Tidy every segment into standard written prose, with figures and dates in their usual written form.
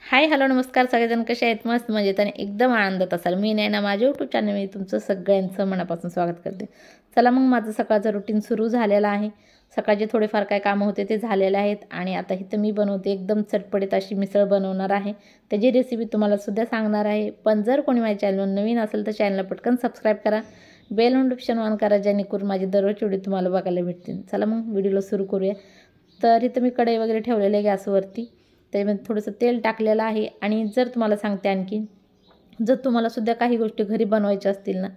Hi hello नमस्कार सगळेजण कसे आहेत मस्त मजेत आणि एकदम आनंदात असाल। मी नैना माझ्या यूट्यूब चॅनलमध्ये तुमचं सगळ्यांचं मनापासून स्वागत करते। चला मग माझं सकाळचं रुटीन सुरू झालेलं आहे। सकाळचे थोडेफार काय कामं होते ते झालेले आहेत आणि आता इथं मी बनवते एकदम चटपटीत अशी मिसळ बनवणार आहे। त्याची रेसिपी तुम्हाला सुद्धा सांगणार आहे। पण जर कोणी माझ्या चॅनलवर नवीन असेल तर चॅनलला पटकन सबस्क्राईब करा, बेल नोटिफिकेशन ऑन करा जेणेकरून माझी दररोजची व्हिडिओ तुम्हाला बघायला भेटतील। चला मग व्हिडिओला सुरू करूया। तर इथं मी कढई वगैरे ठेवलेले आहे गॅसवरती, त्याच्यामध्ये थोडंसं तेल टाकलेलं आहे। आणि जर तुम्हाला सांगते आणखी, जर तुम्हाला सुद्धा काही गोष्टी घरी बनवायच्या असतील ना,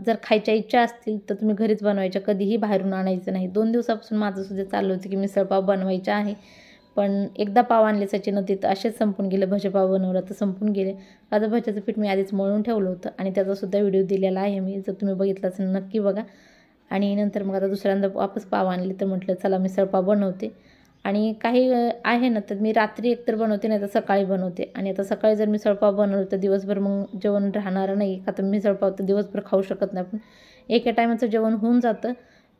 जर खायच्या इच्छा असतील तर तुम्ही घरीच बनवायच्या, कधीही बाहेरून आणायचं नाही। 2 दिवसापासून माझं सुद्धा चाललं होतं की मिसळपाव बनवायचे आहे, पण एकदा पाव आणले सचिन ते तर असेच संपून गेले। भजेपाव बनवलं तर संपून गेले। आता भज्याचं पीठ मी आधीच मळून ठेवलं होतं आणि त्याचासुद्धा व्हिडिओ दिलेला आहे मी, जर तुम्ही बघितला असेल नक्की बघा। आणि नंतर मग आता दुसऱ्यांदा वापस पाव आणले तर म्हटलं चला मिसळपाव बनवते। आणि काही आहे ना, तर मी रात्री एकतर बनवते नाही तर सकाळी बनवते। आणि आता सकाळी जर मिसळपाव बनवलं तर दिवसभर मग जेवण राहणार नाही, का तर मिसळपाव तर दिवसभर खाऊ शकत नाही आपण, एका टायमाचं जेवण होऊन जातं।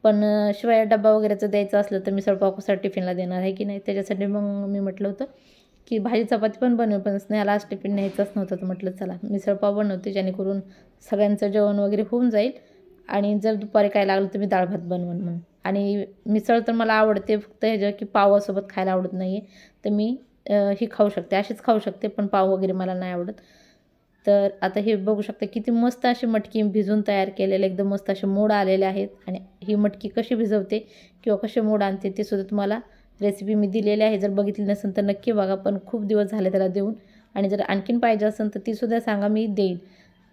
पण शिवाय डब्बा वगैरेचं द्यायचं असलं तर मिसळपाव कसा टिफिनला देणार आहे की नाही, त्याच्यासाठी मग मी म्हटलं होतं की भाजी चपाती पण बनवेल, पण स्नेहाला आज टिफिन न्यायचंच नव्हतं तर म्हटलं चला मिसळपाव बनवते जेणेकरून सगळ्यांचं जेवण वगैरे होऊन जाईल। आणि जर दुपारी काय लागलं तर मी डाळ भात बनवून म्हणून। आणि मिसळ तर मला आवडते, फक्त ह्याच्या की पावासोबत खायला आवडत नाही आहे, तर मी ही खाऊ शकते, अशीच खाऊ शकते, पण पाव वगैरे मला नाही आवडत। तर आता हे बघू शकता किती मस्त अशी मटकी भिजून तयार केलेले, एकदम मस्त असे मोड आलेले आहेत। आणि ही मटकी कशी भिजवते किंवा कसे मोड आणते ते सुद्धा तुम्हाला रेसिपी मी दिलेली आहे, जर बघितली नसेल तर नक्की बघा, पण खूप दिवस झाले त्याला देऊन। आणि जर आणखीन पाहिजे असेल तर तीसुद्धा सांगा, मी देईल।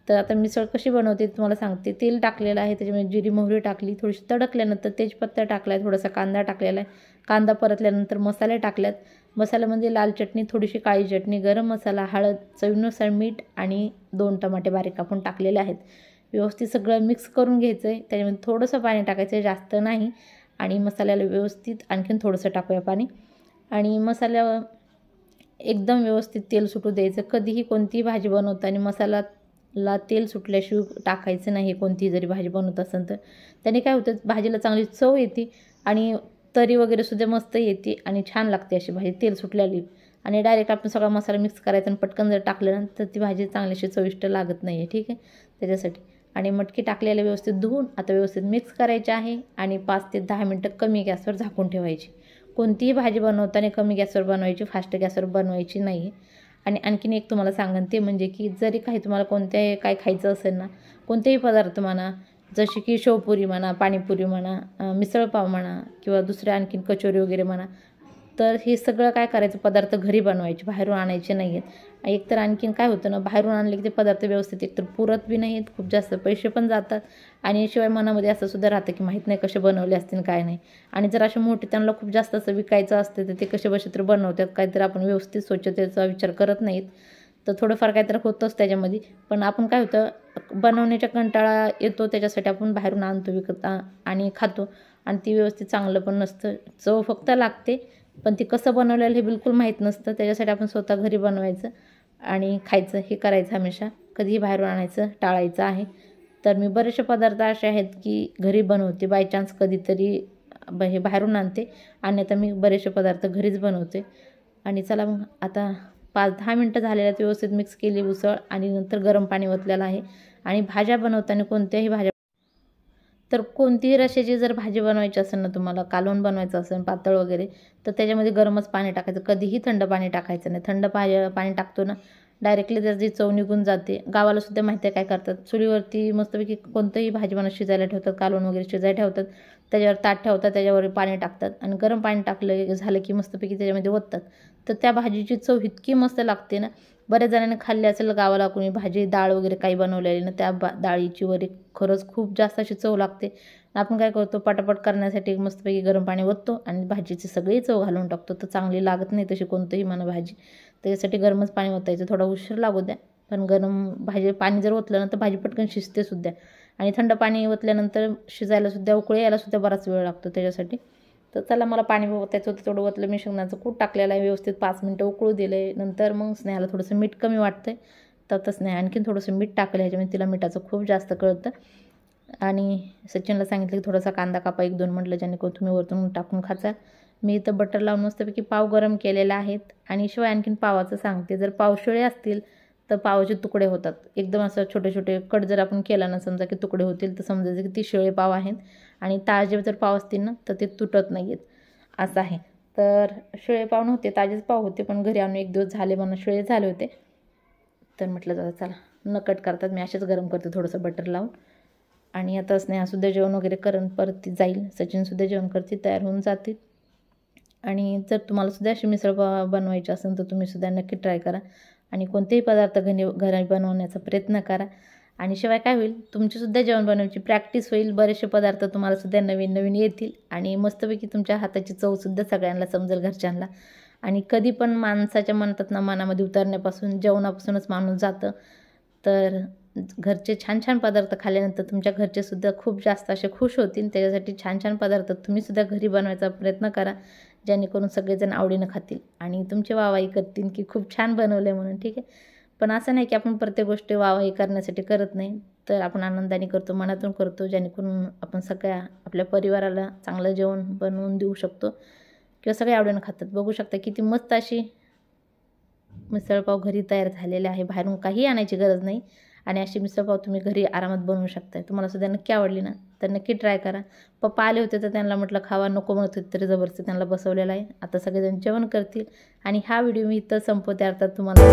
तर आता मिसळ कशी बनवते तुम्हाला सांगते। तेल टाकलेलं आहे, त्याच्यामध्ये जिरी मोहरी टाकली, थोडीशी तडकल्यानंतर तेजपत्ता टाकला आहे, थोडासा कांदा टाकलेला आहे। कांदा परतल्यानंतर मसाले टाकल्यात, मसाल्यामध्ये लाल चटणी, थोडीशी काळी चटणी, गरम मसाला, हळद, चवीनुसार मीठ आणि 2 टमाटे बारीक कापून टाकलेले आहेत। व्यवस्थित सगळं मिक्स करून घ्यायचं आहे, त्याच्यामध्ये थोडंसं पाणी टाकायचं आहे, जास्त नाही। आणि मसाल्याला व्यवस्थित आणखीन थोडंसं टाकूया पाणी, आणि मसाल्यावर एकदम व्यवस्थित तेल सुटू द्यायचं। कधीही कोणतीही भाजी बनवताना मसाल्याला तेल सुटल्याशिवाय टाकायचं नाही, कोणतीही जरी भाजी बनवत असेल तर। त्याने काय होतं, भाजीला चांगली चव येते आणि तरी वगैरे सुद्धा मस्त येते आणि छान लागते अशी भाजी तेल सुटलेली। आणि डायरेक्ट आपण सगळा मसाला मिक्स करायचा आणि पटकन जर टाकलं ना तर ती भाजी चांगलीशी चविष्ट लागत नाही आहे, ठीक आहे, त्याच्यासाठी। आणि मटकी टाकलेल्या व्यवस्थित धुवून आता व्यवस्थित मिक्स करायची आहे आणि 5 ते 10 मिनटं कमी गॅसवर झाकून ठेवायची। कोणतीही भाजी बनवताना कमी गॅसवर बनवायची, फास्ट गॅसवर बनवायची नाही। आणि आणखीन एक तुम्हाला सांगेन ते म्हणजे की जरी काही तुम्हाला कोणत्याही काय खायचं असेल ना, कोणतेही पदार्थ म्हणा, जसे की शेवपुरी म्हणा, पाणीपुरी म्हणा, मिसळपाव म्हणा किंवा दुसऱ्या आणखीन कचोरी वगैरे म्हणा, तर हे सगळं काय करायचं, पदार्थ घरी बनवायचे, बाहेरून आणायचे नाही आहेत। एकतर आणखीन काय होतं ना, बाहेरून आणले की ते पदार्थ व्यवस्थित एकतर पुरत बी नाहीत, खूप जास्त पैसे पण जातात। आणि शिवाय मनामध्ये असं सुद्धा राहतं की माहीत नाही कसे बनवले असतील काय नाही। आणि जर असे मोठे त्यांना खूप जास्त असं विकायचं असतं तर ते कसे बसे तर बनवतात, काहीतरी आपण व्यवस्थित स्वच्छतेचा विचार करत नाहीत, तर थोडंफार काहीतरी होतंच त्याच्यामध्ये। पण आपण काय होतं, बनवण्याचा कंटाळा येतो त्याच्यासाठी आपण बाहेरून आणतो विकत आणि खातो, आणि ती व्यवस्थित चांगलं पण नसतं, चव फक्त लागते पण ती कसं बनवलेलं हे बिलकुल माहीत नसतं। त्याच्यासाठी आपण स्वतः घरी बनवायचं आणि खायचं, हे करायचं हमेशा, कधीही बाहेरून आणायचं टाळायचं आहे। तर मी बरेचसे पदार्थ असे आहेत की घरी बनवते, बाय चान्स कधीतरी हे बाहेरून आणते, आणि आता मी बरेचसे पदार्थ घरीच बनवते। आणि चला मग आता 5-10 मिनटं झालेल्या आहेत, व्यवस्थित मिक्स केली उसळ आणि नंतर गरम पाणी ओतलेलं आहे। आणि भाज्या बनवताना कोणत्याही भाज्या, तर कोणतीही रश्श्याची जर भाजी बनवायची असेल ना तुम्हाला, कालवण बनवायचं असेल पातळ वगैरे, तर त्याच्यामध्ये गरमच पाणी टाकायचं, कधीही थंड पाणी टाकायचं नाही। थंड पाणी टाकतो ना डायरेक्टली त्याची चव निघून जाते। गावाला सुद्धा माहिती आहे काय करतात, चुलीवरती मस्तपैकी कोणतंही भाजी बनवून शिजायला ठेवतात, कालवण वगैरे शिजायला ठेवतात, त्याच्यावर ताट ठेवतात, त्याच्यावर पाणी टाकतात आणि गरम पाणी टाकलं झालं की मस्तपैकी त्याच्यामध्ये ओततात, तर त्या भाजीची चव इतकी मस्त लागते ना। बऱ्याच जणांनी खाल्ली असेल गावाला कोणी भाजी डाळ वगैरे काही बनवलेली ना, त्या डाळीची वरी खरंच खूप जास्त अशी चव लागते। आपण काय करतो, पटापट करण्यासाठी मस्तपैकी गरम पाणी ओततो आणि भाजीची सगळी चव घालून टाकतो, तर चांगली लागत नाही तशी कोणतंही म्हणा भाजी। त्याच्यासाठी गरमच पाणी ओतायचं, थोडा उशीर लागू द्या, पण गरम पाणी जर ओतलं ना तर भाजी पटकन शिजते सुद्धा। आणि थंड पाणी ओतल्यानंतर शिजायला सुद्धा, उकळी यायला सुद्धा बराच वेळ लागतो त्याच्यासाठी। तर चला मला पाणी ओतायचं होतं, थोडं ओतलं, मी शेंगदाण्याचं कूट टाकलेलं आहे, व्यवस्थित 5 मिनटं उकळू दिलं आहे। नंतर मग स्नेहाला थोडंसं मीठ कमी वाटतं आहे, तर स्नेहा आणखीन थोडंसं मीठ टाकलं ह्याच्यामध्ये, तिला मिठाचं खूप जास्त कळतं। आणि सचिनला सांगितलं की थोडासा कांदा कापा 1-2, म्हटलं जेणेकरून तुम्ही वरतून टाकून खाचा, मी इथं बटर लावून मस्तपैकी पाव गरम केलेला आहेत. आणि शिवाय आणखीन पावाचं सांगते, जर पाव शिळे असतील तर पावाचे तुकडे होतात. एकदम असं छोटे छोटे कट जर आपण केला ना समजा की तुकडे होतील, तर समजायचं की ती शिळे पाव आहेत. आणि ताजे जर पाव असतील ना तर ते तुटत नाही आहेत, असं आहे. तर शिळे पाव नव्हते, ताजेच पाव होते, पण घरी आणून 1 दिवस झाले म्हणून शिळे झाले होते. तर म्हटलं जाऊ चला न कट करतात मी असेच गरम करते थोडंसं बटर लावून. आणि आता स्नेहासुद्धा जेवण वगैरे करून परत ती जाईल, सचिनसुद्धा जेवण करते, तयार होऊन जातील. आणि जर तुम्हालासुद्धा अशी मिसळ बनवायची असेल तर तुम्हीसुद्धा नक्की ट्राय करा आणि कोणतेही पदार्थ घरी बनवण्याचा प्रयत्न करा. आणि शिवाय काय होईल, तुमचीसुद्धा जेवण बनवण्याची प्रॅक्टिस होईल, बरेचसे पदार्थ तुम्हालासुद्धा नवीन नवीन येतील आणि मस्तपैकी तुमच्या हाताची चवसुद्धा सगळ्यांना समजेल, घरच्यांना. आणि कधी पण माणसाच्या म्हणतात ना, मनामध्ये उतरण्यापासून जेवणापासूनच माणूस जातं. तर घरचे छान छान पदार्थ खाल्ल्यानंतर तुमच्या घरचेसुद्धा खूप जास्त असे खुश होतील. त्याच्यासाठी छान छान पदार्थ तुम्हीसुद्धा घरी बनवायचा प्रयत्न करा, जेणेकरून सगळेजण आवडीनं खातील आणि तुमची वाहवाही करतील की खूप छान बनवले म्हणून. ठीक आहे, पण असं नाही की आपण प्रत्येक गोष्टी वाहवाही करण्यासाठी करत नाही, तर आपण आनंदाने करतो, मनातून करतो, जेणेकरून आपण सगळ्या आपल्या परिवाराला चांगलं जेवण बनवून देऊ शकतो किंवा सगळे आवडीनं खातात. बघू शकता किती मस्त अशी मिसळपाव घरी तयार झालेले आहे, बाहेरून काही आणायची गरज नाही. आणि अशी मिसळपाव तुम्ही घरी आरामात बनवू शकताय. तुम्हाला सुद्धा नक्की आवडली ना तर नक्की ट्राय करा. पप्पा आले होते तर त्यांना म्हटलं खावा, नको म्हणत होते तरी जबरदस्ती त्यांना बसवलेलं आहे. आता सगळेजण जेवण करतील आणि हा व्हिडिओ मी इथं संपवते. अर्थात तुम्हाला